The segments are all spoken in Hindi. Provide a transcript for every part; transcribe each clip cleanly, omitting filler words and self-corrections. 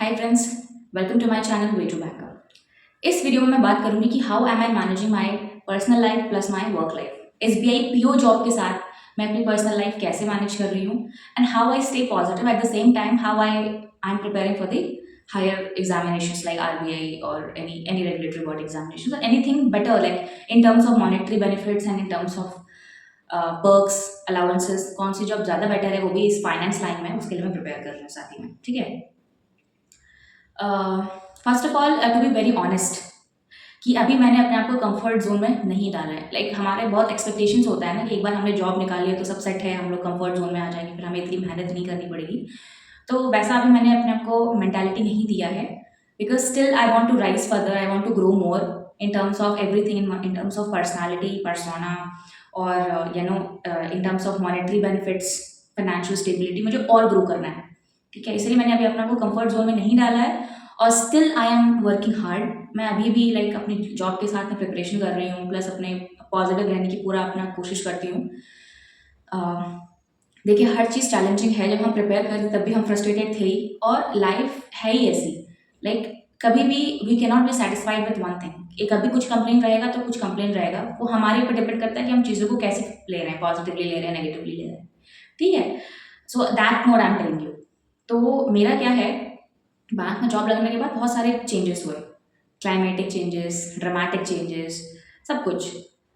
Hi friends, welcome to my channel way to backup. इस वीडियो में मैं बात करूंगी कि how am I managing my personal life plus my work life. SBI PO job के साथ मैं अपनी पर्सनल लाइफ कैसे मैनेज कर रही हूँ and how I stay positive at the same time how I am preparing for the higher examinations like RBI or any regulatory body examinations or anything better like in terms of monetary benefits and in terms of perks allowances। कौन सी जॉब ज़्यादा बेटर है वो भी इस फाइनेंस लाइन में, उसके लिए मैं प्रिपेयर कर रही हूँ साथ ही में। ठीक है। First of all to be very honest कि अभी मैंने अपने आप को कंफर्ट जोन में नहीं डाला है। हमारे बहुत एक्सपेक्टेशंस होता है ना कि एक बार हमने जॉब निकाली है तो सब सेट है, हम लोग कंफर्ट जोन में आ जाएंगे, फिर हमें इतनी मेहनत नहीं करनी पड़ेगी। तो वैसा अभी मैंने अपने आप को मेंटालिटी नहीं दिया है, because still I want to rise further, I want to grow more in terms of everything, in terms of personality, persona और in terms of monetary benefits, financial stability, मुझे और ग्रो करना है। ठीक है, इसलिए मैंने अभी अपने आप को कंफर्ट जोन में नहीं डाला है और still I am working hard. मैं अभी भी अपनी जॉब के साथ में प्रिपरेशन कर रही हूँ, प्लस अपने पॉजिटिव रहने की पूरा अपना कोशिश करती हूँ। देखिए, हर चीज़ चैलेंजिंग है। जब हम प्रिपेयर कर रहे तब भी हम फ्रस्ट्रेटेड थे ही, और लाइफ है ही ऐसी। कभी भी we can not be satisfied with one thing. कभी कुछ कंप्लेन रहेगा तो कुछ कंप्लेन रहेगा, वो हमारे ऊपर डिपेंड करता है कि हम चीज़ों को कैसे ले रहे हैं, पॉजिटिवली ले रहे हैं, नेगेटिवली ले रहे हैं। ठीक है, so that more I am telling you. तो मेरा क्या है, बैंक में जॉब लगने के बाद बहुत सारे चेंजेस हुए, क्लाइमेटिक चेंजेस, ड्रामेटिक चेंजेस, सब कुछ।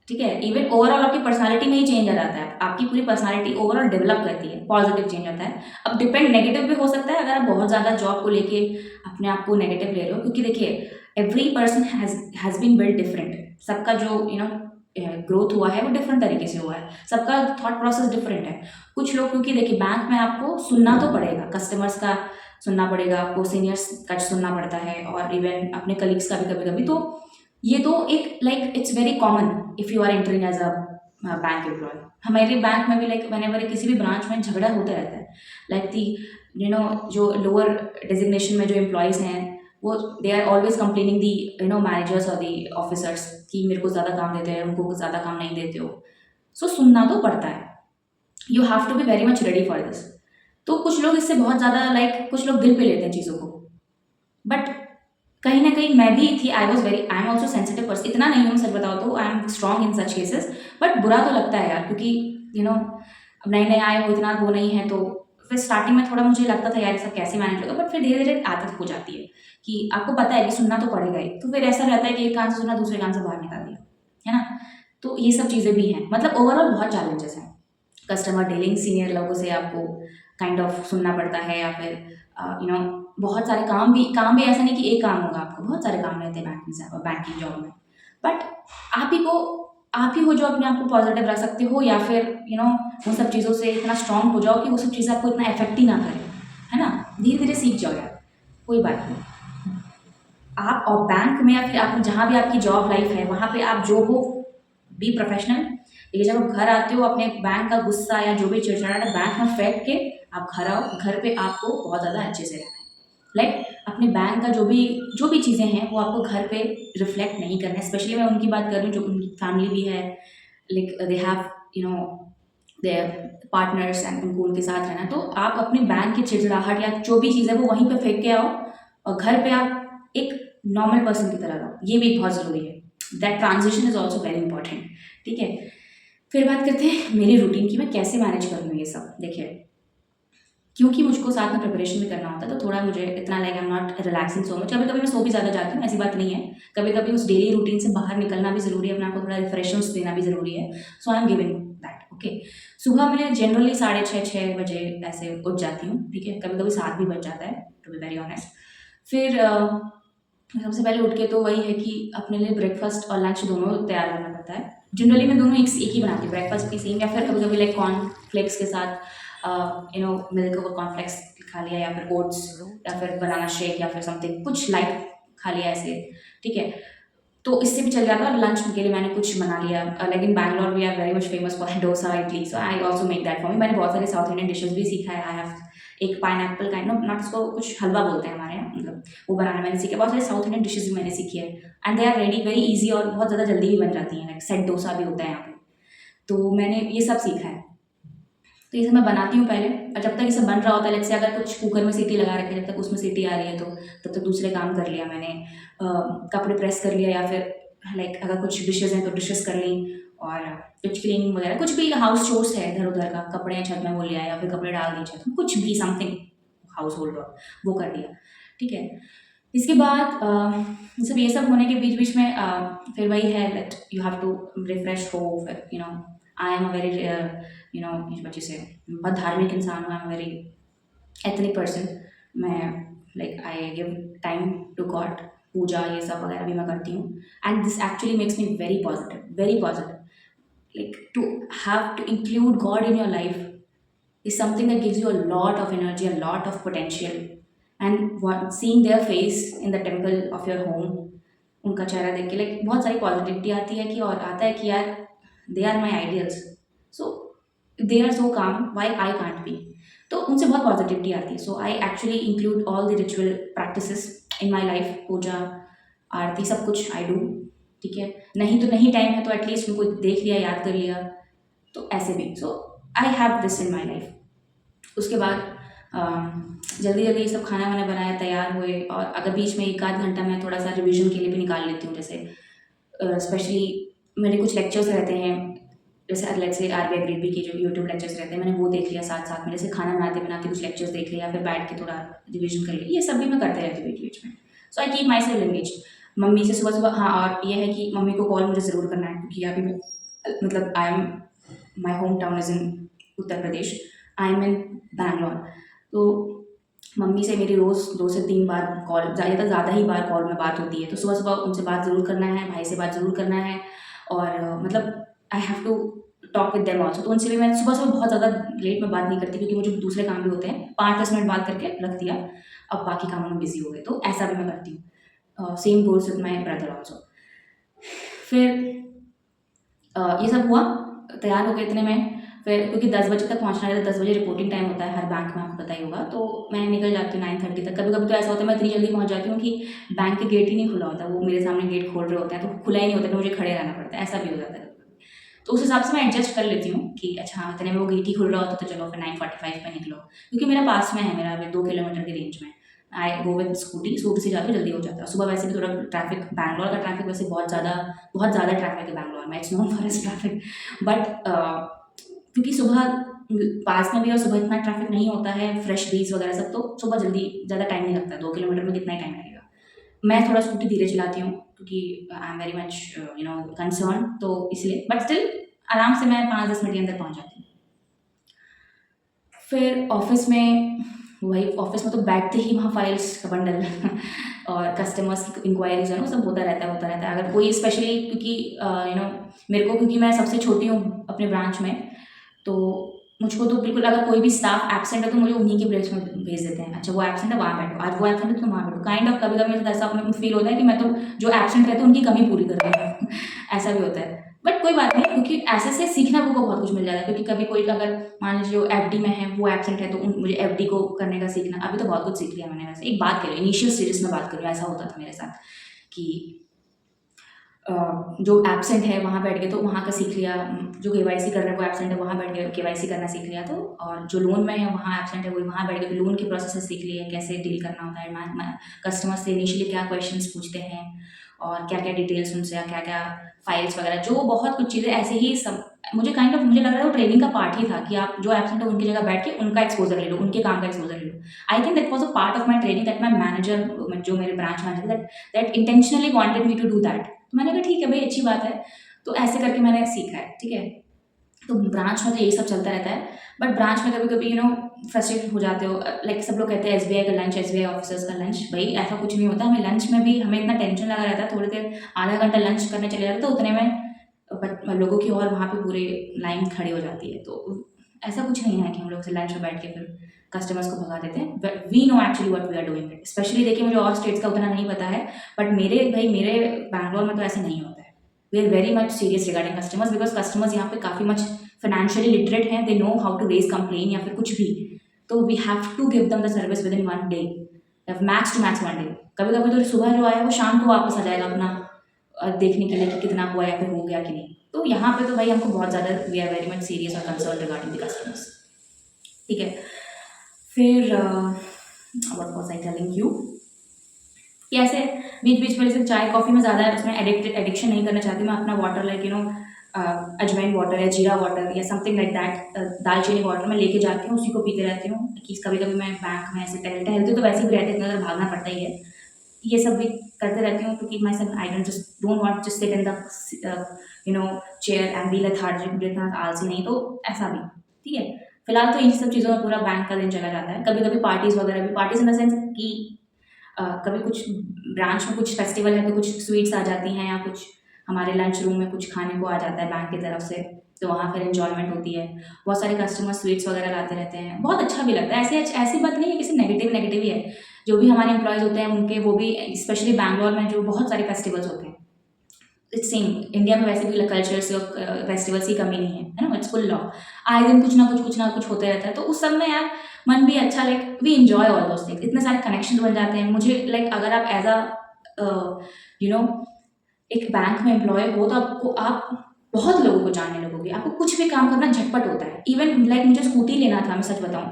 ठीक है, इवन ओवरऑल आपकी पर्सनालिटी में ही चेंज आ जाता है, आपकी पूरी पर्सनालिटी ओवरऑल डेवलप करती है, पॉजिटिव चेंज आता है। अब डिपेंड नेगेटिव भी हो सकता है अगर आप बहुत ज़्यादा जॉब को लेके अपने आप को नेगेटिव ले रहे हो, क्योंकि देखिए every person has been build different. सबका जो ग्रोथ हुआ है वो डिफरेंट तरीके से हुआ है, सबका थॉट प्रोसेस डिफरेंट है। कुछ लोग, क्योंकि देखिए बैंक में आपको सुनना तो पड़ेगा, कस्टमर्स का सुनना पड़ेगा, आपको सीनियर्स का सुनना पड़ता है, और इवन अपने कलीग्स का भी कभी कभी। तो ये तो एक it's very common if you are entering as a bank employ. हमारे बैंक में भी व्हेनेवर किसी भी ब्रांच में झगड़ा होता रहता है। दी जो लोअर डेजिग्नेशन में जो एम्प्लॉयज़ हैं वो they are always complaining the managers और दी ऑफिसर्स कि मेरे को ज़्यादा काम देते हैं, उनको ज़्यादा काम नहीं देते हो। सो सुनना तो पड़ता है, you have to be very much ready for this. तो कुछ लोग इससे बहुत ज़्यादा कुछ लोग दिल पे लेते हैं चीज़ों को, बट कहीं ना कहीं मैं भी थी। I am also sensitive person. इतना नहीं हूँ, सच बताओ तो I am strong in such cases, but बुरा तो लगता है यार, क्योंकि अब नए नए आए हो, इतना वो नहीं है। तो फिर स्टार्टिंग में थोड़ा मुझे लगता था यार ये सब कैसे मैनेज होगा, बट फिर धीरे धीरे आदत हो जाती है कि आपको पता है कि सुनना तो पड़ेगा ही। तो फिर ऐसा रहता है कि एक कान से सुना दूसरे कान से बाहर निकाल दिया, है ना। तो ये सब चीज़ें भी हैं, ओवरऑल बहुत चैलेंजेस हैं। कस्टमर डीलिंग, सीनियर लोगों से आपको काइंड ऑफ सुनना पड़ता है, या फिर बहुत सारे काम भी ऐसा नहीं कि एक काम होगा, आपको बहुत सारे काम रहते हैं बैंकिंग जॉब में। बट आप ही को आप ही हो जो अपने आप को पॉजिटिव रख सकते हो, या फिर उन सब चीज़ों से इतना स्ट्रांग हो जाओ कि वो सब चीज़ें आपको इतना इफेक्ट ही ना करें, है ना। धीरे धीरे सीख जाओ यार, कोई बात नहीं। आप और बैंक में या फिर आप जहाँ भी आपकी जॉब लाइफ है वहाँ पे आप जो हो, बी प्रोफेशनल। लेकिन जब आप घर आते हो, अपने बैंक का गुस्सा या जो भी चिड़चिड़ाहट बैंक में फेंक के आप घर आओ। घर पे आपको बहुत ज़्यादा अच्छे से रहना है। अपने बैंक का जो भी चीज़ें हैं वो आपको घर पे रिफ्लेक्ट नहीं करना है। स्पेशली मैं उनकी बात कर रही हूँ जो उनकी फैमिली भी है, they have their partners and उनको उनके साथ रहना। तो आप अपने बैंक की चिड़चिड़ाहट या जो भी चीज़ है वो वहीं पे फेंक के आओ, और घर पे आप एक नॉर्मल पर्सन की तरह रहो। ये भी बहुत ज़रूरी है। That transition is also very important. ठीक है, फिर बात करते हैं मेरी रूटीन की, मैं कैसे मैनेज कर लूँ ये सब। देखिए, क्योंकि मुझको साथ में प्रिपरेशन भी करना होता है, तो थोड़ा मुझे इतना I am not relaxing so much. कभी कभी मैं सो भी ज़्यादा जाती हूँ, ऐसी बात नहीं है। कभी कभी उस डेली रूटीन से बाहर निकलना भी ज़रूरी है, अपने आपको थोड़ा रिफ्रेशमेंट्स देना भी ज़रूरी है। So I am giving that. Okay, सुबह मैं जनरली 6:30 बजे ऐसे उठ जाती हूँ। ठीक है, कभी कभी 7 भी बज जाता है, टू बी वेरी ऑनेस्ट। फिर सबसे पहले उठ के तो वही है कि अपने लिए ब्रेकफास्ट और लंच दोनों तैयार करना पड़ता है। जनरली मैं दोनों एक ही बनाती हूँ, ब्रेकफास्ट भी सेम, या फिर कभी कभी कॉर्नफ्लेक्स के साथ मिल्क और कॉर्नफ्लेक्स खा लिया, या फिर ओट्स, या फिर बनाना शेक, या फिर समथिंग कुछ लाइट खा लिया ऐसे। ठीक है, तो इससे भी चल जाता है। और लंच के लिए मैंने कुछ बना लिया। लेकिन Bangalore we are very much famous for dosa, idli, so I also make that for me. मैंने बहुत सारे साउथ इंडियन डिशेज भी सीखा है। आई हैव एक पाइनएप्पल काइंड ऑफ नट, उसको कुछ हलवा बोलते हैं हमारे यहाँ, वो बनाना मैंने सीखा। बहुत सारे साउथ इंडियन डिशेज भी मैंने सीखी है, and they are ready very easy, और बहुत ज़्यादा जल्दी भी बन जाती हैं। सेट डोसा भी होता है यहाँ पे, तो मैंने ये सब सीखा है। तो ये सब मैं बनाती हूँ पहले, और जब तक ये सब बन रहा होता है, लेट्स से अगर कुछ कुकर में सीटी लगा रखी है, जब तक उसमें सीटी आ रही है तो तब तक दूसरे काम कर लिया मैंने। कपड़े प्रेस कर लिया, या फिर लाइक अगर कुछ डिशेज़ हैं तो डिशेज़ कर ली, और कुछ क्लीनिंग वगैरह कुछ भी हाउस चोर्स है इधर उधर का, कपड़े हैं छत में वो ले आया, या फिर कपड़े डाल दिए छत में, कुछ भी समथिंग हाउस होल्ड वर्क वो कर दिया। ठीक है। इसके बाद सब ये सब होने के बीच बीच में फिर वही है that you have to refresh हो, you know I am a very you know बच्चे से बहुत धार्मिक इंसान हूँ, I am very ethnic person. मैं like I give time to God, puja ये सब वगैरह भी मैं करती हूँ, and this actually makes me very positive, very positive. Like to have to include God in your life is something that gives you a lot of energy, a lot of potential. And seeing their face in the temple of your home, उनका चेहरा देख के लाइक बहुत सारी पॉजिटिविटी आती है, कि और आता है कि यार they are my ideals, so they are so calm, why I can't be. तो उनसे बहुत पॉजिटिविटी आती है। So I actually include all the ritual practices in my life, puja aarti सब कुछ आई डू। ठीक है। नहीं तो नहीं टाइम है तो एटलीस्ट उनको देख लिया, याद कर लिया, तो ऐसे भी। So I have this in my life. उसके बाद जल्दी जल्दी ये सब खाना वाना बनाया, तैयार हुए, और अगर बीच में एक आध घंटा मैं थोड़ा सा रिवीजन के लिए भी निकाल लेती हूँ, जैसे स्पेशली मेरे कुछ लेक्चर्स रहते हैं, जैसे let's say RBI grade B के जो यूट्यूब लेक्चर्स रहते हैं, मैंने वो देख लिया साथ साथ में, जैसे खाना बनाते बनाते कुछ लेक्चर्स देख लिया, फिर बैठ के थोड़ा रिवीजन कर लिया, ये सब भी मैं करते रहती हूँ बीच बीच में। So I keep myself engage. Mummy से सुबह सुबह, हाँ, और ये है कि मम्मी को कॉल मुझे ज़रूर करना है, क्योंकि अभी मैं मतलब I am my home town is in Uttar Pradesh, I am in Bangalore. तो मम्मी से मेरी रोज़ 2 से 3 बार कॉल, ज़्यादा ही बार कॉल में बात होती है, तो सुबह सुबह उनसे बात ज़रूर करना है, भाई से बात ज़रूर करना है, और मतलब I have to talk with them also. तो उनसे भी मैं सुबह सुबह बहुत ज़्यादा लेट में बात नहीं करती, क्योंकि मुझे दूसरे काम भी होते हैं, 5-10 मिनट बात करके रख दिया, अब बाकी कामों में बिजी हो गए, तो ऐसा भी मैं करती हूँ। Same goes with my brother also. फिर ये सब हुआ, तैयार हो गए इतने में, फिर क्योंकि 10 बजे तक पहुँचना है, तो 10 बजे रिपोर्टिंग टाइम होता है हर बैंक में, आपको पता ही होगा, तो मैं निकल जाती हूँ 9:30 तक। कभी कभी तो ऐसा होता है मैं इतनी जल्दी पहुँच जाती हूँ कि बैंक के गेट ही नहीं खुला होता, वो मेरे सामने गेट खोल रहे होते हैं, तो खुला ही नहीं होता, तो मुझे खड़े रहना पड़ता है, ऐसा भी हो जाता है कभी कभी। तो उस हिसाब से मैं एडजस्ट कर लेती हूँ कि अच्छा हाँ, इतने में वो गेट ही खुल रहा होता, तो चलो फिर 9:45 पे निकलो, क्योंकि मेरा पास में है, मेरा अभी 2 किलोमीटर की रेंज में। आई गो विद स्कूटी, स्कूटी से जाके जल्दी हो जाता है। सुबह वैसे भी थोड़ा ट्रैफिक, बैंगलोर का ट्रैफिक वैसे बहुत ज़्यादा ट्रैफिक है बैंगलोर में, it's known for its traffic, but क्योंकि सुबह पास में भी और सुबह इतना ट्रैफिक नहीं होता है, फ्रेश ब्रीज वगैरह सब, तो सुबह जल्दी ज़्यादा टाइम नहीं लगता, 2 किलोमीटर में कितना ही टाइम लगेगा। मैं थोड़ा स्कूटी धीरे चलाती हूँ, क्योंकि आई am very much you know concern, तो इसलिए, बट स्टिल आराम से मैं 5-10 मिनट के अंदर पहुँच जाती हूँ। फिर ऑफिस में वही, ऑफिस में तो बैठते ही वहाँ फाइल्स का बंडल और कस्टमर्स की इंक्वायरीज है ना, सब होता रहता है। अगर कोई स्पेशली, क्योंकि यू नो मेरे को, क्योंकि मैं सबसे छोटी हूँ अपने ब्रांच में, तो मुझको तो बिल्कुल, अगर कोई भी स्टाफ एब्सेंट है तो मुझे उन्हीं के प्लेस में भेज देते हैं, अच्छा वो एब्सेंट है वहाँ बैठो, आज वो एब्सेंट है तो तुम वहाँ बैठो, काइंड ऑफ। कभी कभी मेरे साथ ऐसा फील होता है कि मैं तो जो एब्सेंट रहते हैं उनकी कमी पूरी कर रही हूँ ऐसा भी होता है, बट कोई बात नहीं, क्योंकि ऐसे से सीखना को बहुत कुछ मिल जाता है। क्योंकि कभी कोई अगर मान लीजिए जो एफडी में है वो एब्सेंट है, तो मुझे एफडी को करने का सीखना, अभी तो बहुत कुछ सीख लिया मैंने। वैसे एक बात करूँ, इनिशियल स्टेजेस में बात करूँ, ऐसा होता था मेरे साथ कि जो एब्सेंट है वहाँ बैठ के तो वहाँ का सीख लिया, जो केवाईसी कर रहा है वो एब्सेंट है वहाँ बैठ के केवाईसी करना सीख लिया, तो और जो लोन में है वहाँ एब्सेंट है वो वहाँ बैठ के लोन के प्रोसेस सीख लिए, कैसे डील करना होता है कस्टमर से, इनिशियली क्या क्वेश्चंस पूछते हैं, और क्या क्या डिटेल्स उनसे, क्या क्या फाइल्स वगैरह, जो बहुत कुछ चीज़ें ऐसे ही सब मुझे काइंड ऑफ, मुझे लग रहा है वो ट्रेनिंग का पार्ट ही था, कि आप जो एब्सेंट है उनकी जगह बैठ के उनका एक्सपोजर ले लो, उनके काम का एक्सपोजर ले लो। I think that was a part of my training, that my manager, जो मेरे branch manager, that intentionally wanted me to do that. तो मैंने कहा ठीक है भाई, अच्छी बात है, तो ऐसे करके मैंने सीखा है। ठीक है। तो ब्रांच में तो यही सब चलता रहता है, बट ब्रांच में कभी कभी फ्रस्ट्रेटेड हो जाते हो, लाइक सब लोग कहते हैं एसबीआई का लंच, एसबीआई ऑफिसर्स का लंच, भाई ऐसा कुछ नहीं होता। हमें लंच में भी हमें इतना टेंशन लगा रहता है, थोड़ी देर आधा घंटा लंच करने चले जाते, तो उतने में लोगों की और वहाँ पे पूरे लाइन खड़ी हो जाती है। तो ऐसा कुछ नहीं है कि हम लोग से लंच में बैठ के फिर कस्टमर्स को भगा देते हैं। We know actually what we are doing it. Specially देखिए, मुझे और स्टेट्स का उतना नहीं पता है, बट मेरे बैंगलोर में तो ऐसा नहीं होता है। We are very much serious regarding customers, because customers यहाँ पे काफ़ी मच फाइनेंशियली लिटरेट हैं, they know how to raise complain या फिर कुछ भी। तो we have to give them the service within 1 day, max to max 1 day. कभी कभी तो सुबह जो आया वो शाम को वापस आ जाएगा अपना देखने के लिए कि कितना हुआ या फिर हो गया कि नहीं। तो यहाँ पे तो भाई हमको बहुत ज़्यादा, we are very much serious और कंसर्न रिगार्डिंग द कस्टमर्स। ठीक है। फिर what was I telling you कि ऐसे बीच बीच में जैसे चाय कॉफ़ी में ज़्यादा उसमें एडिक्शन नहीं करना चाहती मैं। अपना वाटर लाइक अजवाइन वाटर या जीरा वाटर या समथिंग लाइक दैट, दालचीनी वाटर मैं लेके जाती हूँ, उसी को पीते रहती हूँ कि कभी कभी मैं बैंक में ऐसे टहलती हूँ तो वैसे भी रहते इतना ज़्यादा भागना पड़ता ही है। ये सब भी करते रहती हूँ क्योंकि myself I don't want just sit in the chair and be lethargic, इतना आलसी नहीं, तो ऐसा भी ठीक है। फिलहाल तो इन सब चीज़ों में पूरा बैंक का दिन चला जाता है। कभी कभी पार्टीज़ वगैरह भी, पार्टीज इन द सेंस कि कभी कुछ ब्रांच में कुछ फेस्टिवल है तो कुछ स्वीट्स आ जाती हैं या कुछ हमारे लंच रूम में कुछ खाने को आ जाता है बैंक की तरफ से, तो वहाँ फिर एंजॉयमेंट होती है। बहुत सारे कस्टमर स्वीट्स वगैरह लाते रहते हैं, बहुत अच्छा भी लगता है। ऐसी ऐसी बात नहीं है, किसी नेगेटिव ही है। जो भी हमारे एम्प्लॉयज़ होते हैं उनके, वो भी स्पेशली बैंगलोर में जो बहुत सारे फेस्टिवल्स होते हैं, इट्स सेम इंडिया में वैसे भी कल्चर्स और फेस्टिवल्स की कमी नहीं है ना, इट्स फुल ऑफ आए दिन कुछ ना कुछ होते रहता है। तो उस सब में यार मन भी अच्छा, like we enjoy all those things, इतने सारे कनेक्शन बन जाते हैं। मुझे लाइक अगर आप एज अ यू नो एक बैंक में एम्प्लॉय हो तो आपको, आप बहुत लोगों को जानने लगोगे, आपको कुछ भी काम करना झटपट होता है। इवन लाइक मुझे स्कूटी लेना था, मैं सच बताऊँ,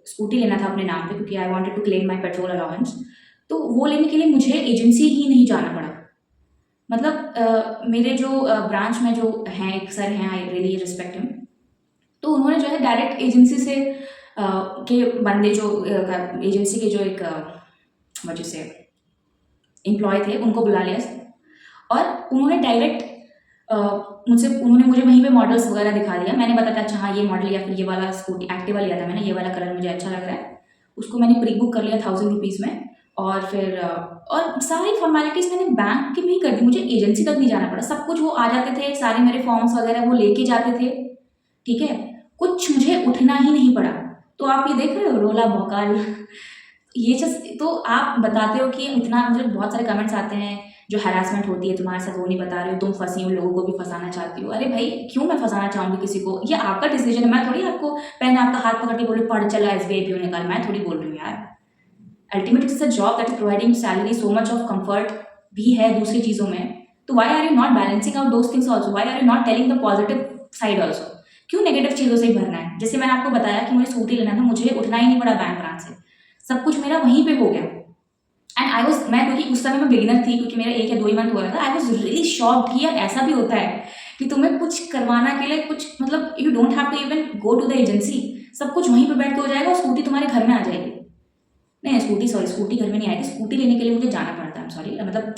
स्कूटी लेना था अपने नाम पे क्योंकि I wanted to claim my petrol allowance. तो वो लेने के लिए मुझे एजेंसी ही नहीं जाना पड़ा। मतलब मेरे जो ब्रांच में जो हैं, एक सर हैं, आई रियली रिस्पेक्ट हिम। तो उन्होंने जो है डायरेक्ट एजेंसी से के बंदे जो एजेंसी के जो एक वजह से एम्प्लॉय थे उनको बुला लिया और उन्होंने डायरेक्ट मुझसे, उन्होंने मुझे वहीं पे मॉडल्स वगैरह दिखा दिया। मैंने बताया अच्छा हाँ ये मॉडल या फिर ये वाला स्कूटी एक्टिवा लिया था मैंने, ये वाला कलर मुझे अच्छा लग रहा है। उसको मैंने प्री बुक कर लिया 1000 रुपीज़ में। और फिर और सारी फॉर्मेलिटीज़ मैंने बैंक की भी कर दी, मुझे एजेंसी तक नहीं जाना पड़ा। सब कुछ वो आ जाते थे, सारे मेरे फॉर्म्स वगैरह वो लेके जाते थे, ठीक है। कुछ मुझे उठना ही नहीं पड़ा। तो आप ये देख रहे हो रोला भौकाल ये जस्ट, तो आप बताते हो कि इतना, मुझे बहुत सारे कमेंट्स आते हैं जो हरासमेंट होती है तुम्हारे साथ, वो नहीं बता रहे हो, तुम फंसी हो, लोगों को भी फंसाना चाहती हो। अरे भाई क्यों मैं फंसाना चाहूँगी किसी को, ये आपका डिसीजन है। मैं थोड़ी आपको पहले आपका हाथ पकड़ के बोलूँ पढ़ चला एसबीआई पीओ निकाल, मैं थोड़ी बोल रही हूँ यार। Ultimately it's a job that is providing salary, so much of comfort भी है दूसरी चीज़ों में। तो why are you not balancing out those things also, why are you not telling the positive side also. क्यों नेगेटिव चीज़ों से ही भरना है। जैसे मैंने आपको बताया कि मुझे स्कूटी लेना था, मुझे उठना ही नहीं पड़ा बैंक ब्रांच से, सब कुछ मेरा वहीं पे हो गया। एंड आई वॉज, मैं क्योंकि उस समय मैं बिगिनर थी, क्योंकि मेरा 1 या 2 ही मंथ हो रहा था, आई वॉज रियली शॉक्ड कि यार ऐसा भी होता है कि तुम्हें कुछ करवाना के लिए कुछ, मतलब you don't have to even go to the agency, सब कुछ वहीं पे बैठ के हो जाएगा और स्कूटी तुम्हारे घर में आ जाएगी। नहीं स्कूटी, सॉरी स्कूटी घर में नहीं आई थी, स्कूटी लेने के लिए मुझे जाना पड़ता है, सॉरी, मतलब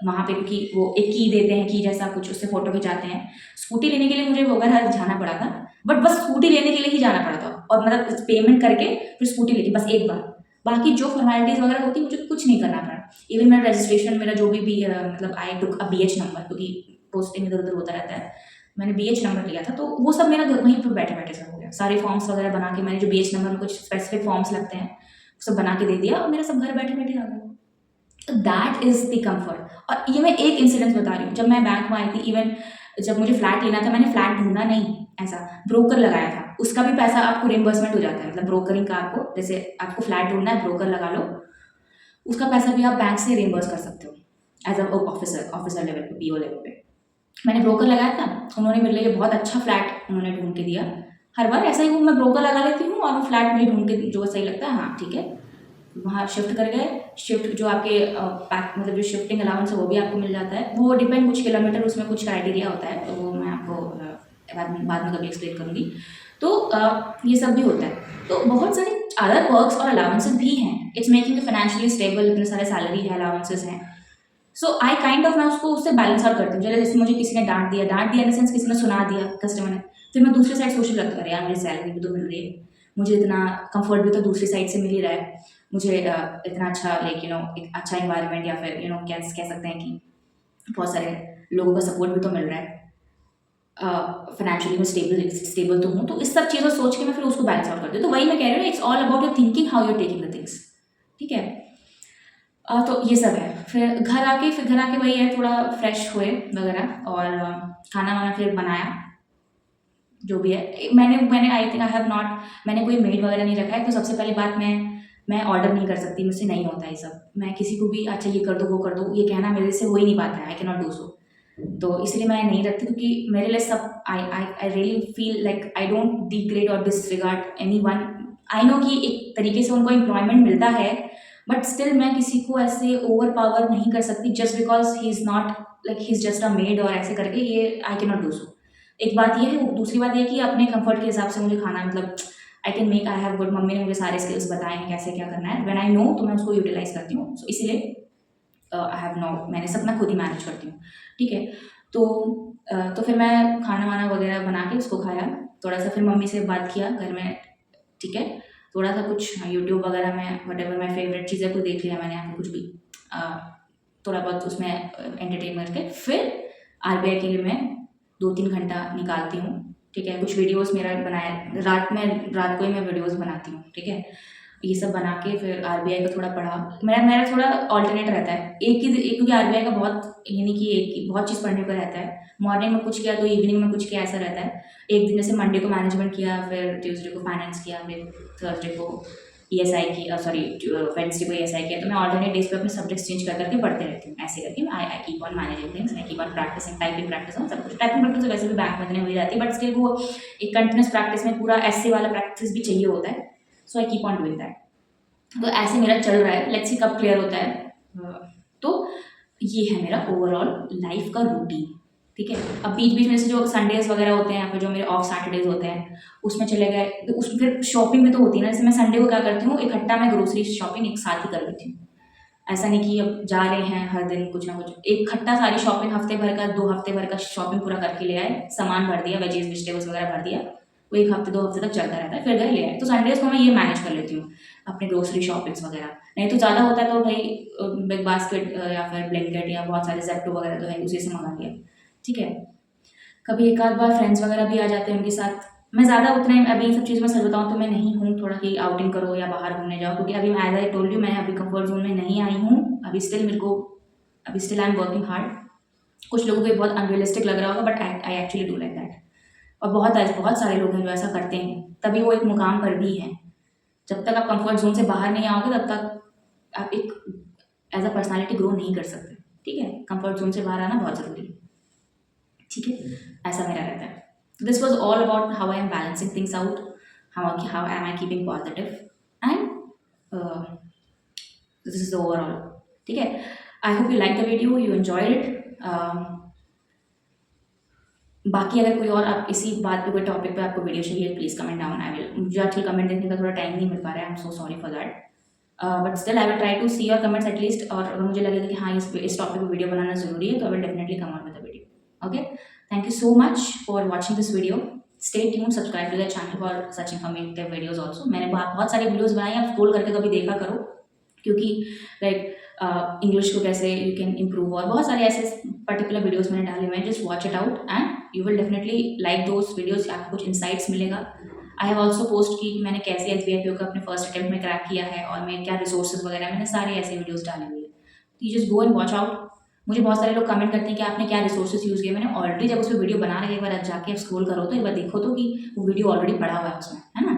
वहाँ पे क्योंकि वो एक की देते हैं, की जैसा कुछ, उससे फोटो खिंचाते हैं। स्कूटी लेने के लिए मुझे वो घर जाना पड़ा था, बट बस स्कूटी लेने के लिए ही जाना पड़ा था, और मतलब पेमेंट करके फिर स्कूटी लेके बस एक बार। बाकी जो फॉर्मेलिटीज़ वगैरह होती मुझे कुछ नहीं करना पड़ा। इवन मेरा रजिस्ट्रेशन, मेरा जो भी मतलब आई टुक अ BH नंबर, क्योंकि पोस्टिंग इधर उधर होता रहता है, मैंने BH नंबर लिया था, तो वो सब मेरा वहीं पर बैठे बैठे सब हो गया। सारे फॉर्म्स वगैरह बना के मैंने, जो BH नंबर में कुछ स्पेसिफिक फॉर्म्स लगते हैं, सब बना के दे दिया और मेरा सब घर बैठे बैठे आ गया। तो दैट इज़ द कम्फर्ट। और ये मैं एक इंसिडेंस बता रही हूँ, जब मैं बैंक में आई थी, इवन जब मुझे फ्लैट लेना था, मैंने फ्लैट ढूंढा नहीं, ऐसा ब्रोकर लगाया था, उसका भी पैसा आपको रिम्बर्समेंट हो जाता है। मतलब ब्रोकरिंग का, आपको जैसे आपको फ्लैट ढूंढना है, ब्रोकर लगा लो, उसका पैसा भी आप बैंक से रिम्बर्स कर सकते हो एज अ ऑफिसर लेवल पे, PO लेवल पे। मैंने ब्रोकर लगाया था, उन्होंने मेरे लिए बहुत अच्छा फ्लैट उन्होंने ढूंढ के दिया। हर बार ऐसा ही वो मैं ब्रोकर लगा लेती हूँ और वो फ्लैट मुझे ढूंढ के जो सही लगता है, हाँ ठीक है, वहाँ शिफ्ट कर गए। शिफ्ट जो आपके पैक, मतलब जो शिफ्टिंग अलाउंस है वो भी आपको मिल जाता है, वो डिपेंड कुछ किलोमीटर, उसमें कुछ क्राइटेरिया होता है, तो वो मैं आपको बाद में कभी एक्सप्लेन करूँगी। तो ये सब भी होता है। तो बहुत सारे अदर वर्क्स और अलाउंसेस भी हैं, इट्स मेकिंग फाइनेंशियली स्टेबल, इतने सारे सैलरी है, अलाउंसेस हैं। सो आई काइंड ऑफ, मैं उसको उससे बैलेंस आउट करती हूँ। जैसे मुझे किसी ने डांट दिया इन द सेंस किसी ने सुना दिया, कस्टमर ने, फिर मैं दूसरी साइड सोचने लगता है यार मुझे सैलरी भी तो मिल रही है, मुझे इतना कंफर्ट भी तो दूसरी साइड से मिल ही रहा है, मुझे इतना अच्छा लाइक एक अच्छा इन्वायरमेंट, या फिर क्या कह सकते हैं कि बहुत सारे लोगों का सपोर्ट भी तो मिल रहा है, फाइनेंशियली मैं स्टेबल तो हूँ। तो इस सब चीज़ों सोच के मैं फिर उसको बैलेंस आउट करती हूँ। तो वही मैं कह रही हूँ, it's all about your thinking, how you're taking the things, ठीक है। तो ये सब है। फिर घर आके वही है, थोड़ा फ्रेश हुए वगैरह, और खाना वाना फिर बनाया, जो भी है। मैंने I think I have not, मैंने कोई मेड वगैरह नहीं रखा है। तो सबसे पहली बात, मैं ऑर्डर नहीं कर सकती, मुझसे नहीं होता ये सब। मैं किसी को भी अच्छा ये कर दो वो कर दो, ये कहना मेरे से हो ही नहीं पाता है, I can not do so. तो इसलिए मैं नहीं रखती, क्योंकि मेरे लिए सब I really feel like I don't degrade और डिसरिगार्ड एनीवन। आई नो कि एक तरीके से उनको एम्प्लॉयमेंट मिलता है, बट स्टिल मैं किसी को ऐसे ओवर पावर नहीं कर सकती just because he is not like he is just a made और ऐसे करके, ये I can not do so. एक बात ये है, दूसरी बात ये है कि अपने कंफर्ट के हिसाब से मुझे खाना मतलब I can make, I have good, mummy ने मुझे सारे स्किल्स बताए हैं कैसे क्या करना है, व्हेन आई नो तो मैं उसको यूटिलाइज करती हूँ। सो इसीलिए आई हैव नो, मैंने सब मैं खुद ही मैनेज करती हूँ, ठीक है। तो तो फिर मैं खाना वाना वगैरह बना के उसको खाया, थोड़ा सा फिर मम्मी से बात किया घर में, ठीक है। थोड़ा सा कुछ यूट्यूब वगैरह में वट एवर माई फेवरेट चीज़ें को देख लिया मैंने, या फिर कुछ भी अ, थोड़ा बहुत उसमें एंटरटेन करके फिर आरबीआई के लिए मैं 2-3 घंटा निकालती हूँ, ठीक है। कुछ वीडियोस मेरा बनाया, रात को ही मैं वीडियोस बनाती हूँ, ठीक है। ये सब बना के फिर आरबीआई का थोड़ा पढ़ा। मेरा मेरा थोड़ा ऑल्टरनेट रहता है, क्योंकि आरबीआई का बहुत, ये नहीं कि एक ही बहुत चीज़ पढ़ने को रहता है। मॉर्निंग में कुछ किया तो इवनिंग में कुछ किया, ऐसा रहता है। एक दिन जैसे मंडे को मैनेजमेंट किया, फिर ट्यूसडे को फाइनेंस किया, फिर थर्सडे को ईएसआई की, सॉरी वेडनेसडे को ईएसआई किया। तो मैं ऑल्टरनेट डेज पे अपने सब्जेक्ट्स चेंज कर करके पढ़ते रहती हूँ, ऐसे करके I I keep on managing things, I keep on practising, typing practice हो सब कुछ। टाइपिंग प्रैक्टिस तो वैसे भी बैंक में इतनी हो ही जाती है, बट स्टिल वो एक कंटिन्यूस प्रैक्टिस में पूरा ऐसे वाला प्रैक्टिस भी चाहिए होता है। So I keep on doing that. तो ऐसे मेरा चल रहा है, लेट्स सी कब क्लियर होता है। तो ये है मेरा ओवरऑल लाइफ का रूटीन, ठीक है। अब बीच बीच में से जो संडेज वगैरह होते हैं, या फिर जो मेरे ऑफ सैटरडेज होते हैं, उसमें चले गए तो उसमें फिर शॉपिंग भी तो होती है ना। जैसे मैं संडे को क्या करती हूँ, इकट्ठा मैं ग्रोसरी शॉपिंग एक साथ ही कर लेती हूँ। ऐसा नहीं कि अब जा रहे हैं हर दिन कुछ ना कुछ, एक इकट्ठा सारी शॉपिंग हफ्ते भर का, 2 हफ्ते भर का शॉपिंग पूरा करके ले आए, सामान भर दिया, वेजीज वेजिटेबल्स वगैरह भर दिया, वो 1 हफ्ते 2 हफ्ते तक चलता रहता है, फिर गए ले आए। तो संडेज को मैं ये मैनेज कर लेती हूँ अपने ग्रोसरी शॉपिंग्स वगैरह। नहीं तो ज़्यादा होता है तो भाई बिग बास्केट या फिर ब्लैंकेट या बहुत सारे जेप्टो वगैरह तो है, उसी से मंगा लिया, ठीक है। कभी एक आध बार फ्रेंड्स वगैरह भी आ जाते हैं, उनके साथ मैं ज़्यादा उतना ही, अभी इन सब चीज़ में सच बताऊँ तो मैं नहीं हूँ थोड़ा कि आउटिंग करो या बाहर घूमने जाओ, क्योंकि अभी मैं एज आई टोल्ड यू, मैं अभी कंफर्ट जोन में नहीं आई हूँ। अभी स्टिल मेरे को, अभी still I am working hard. कुछ लोगों को ये बहुत अनरियलिस्टिक लग रहा होगा, but I actually do like that. और बहुत सारे लोग हैं जो ऐसा करते हैं, तभी वो एक मुकाम पर भी हैं। जब तक आप कंफर्ट जोन से बाहर नहीं आओगे, तब तक आप एक एज अ पर्सनैलिटी ग्रो नहीं कर सकते, ठीक है। कंफर्ट जोन से बाहर आना बहुत ज़रूरी है, ठीक है। ऐसा मेरा रहता है। This was all about how I am balancing things out, how am I keeping positive, and this is overall, ठीक है। I hope you like the video, you enjoyed it. बाकी अगर कोई और आप इसी बात पे, कोई टॉपिक पे आपको वीडियो चाहिए, please comment down. I will, मुझे आजकल कमेंट देखने का थोड़ा टाइम नहीं मिल पा रहा है, I am so sorry for that, but still I will try to see your comments at least. और अगर मुझे लगेगा कि हाँ इस टॉपिक पर वीडियो बनाना ज़रूरी है, तो I will definitely come out with the video. Okay, thank you so much for watching this video. Stay tuned, subscribe to the channel for such informative videos also. मैंने बहुत सारी वीडियोज़ बनाई, आप स्क्रॉल करके कभी देखा करो, क्योंकि लाइक इंग्लिश को कैसे यू कैन इम्प्रूव, और बहुत सारे ऐसे पर्टिकुलर वीडियोस मैंने डाले हुए हैं। Just watch it out and you will definitely like those videos, आपको कुछ इंसाइट्स मिलेगा। आई हैव ऑल्सो पोस्ट की कि मैंने कैसे एसबीआई पीओ का अपने फर्स्ट अटेम्प्ट में क्रैक किया है, और मैं क्या रिसोर्सेज वगैरह, मैंने सारे ऐसे वीडियोस डाले हुए हैं। तो you just go and watch out. मुझे बहुत सारे लोग कमेंट करते हैं कि आपने क्या रिसोर्सेज यूज़ किए। मैंने ऑलरेडी, जब उस पर वीडियो बना रहे, एक बार जाके आप स्क्रॉल करो तो एक बार देखो तो कि वो वीडियो ऑलरेडी पड़ा हुआ है उसमें, है ना।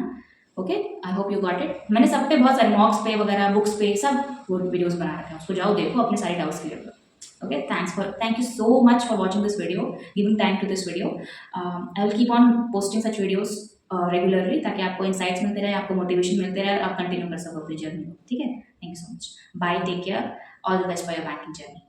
Okay, I hope you got it. मैंने सब पे बहुत सारे मॉक्स पे वगैरह, बुक्स पे सब वो वीडियोस बना रखे हैं, उसको जाओ देखो, अपने सारे डाउट्स क्लियर करो। Okay, thank you so much for watching this video, giving time to this video. I will keep on posting such videos regularly, ताकि आपको इंसाइट्स मिलते रहे, आपको मोटिवेशन मिलते रहे, और आप कंटिन्यू कर सको अपनी जर्नी को, ठीक है। Thank you so much, bye, take care, all the best for your banking journey.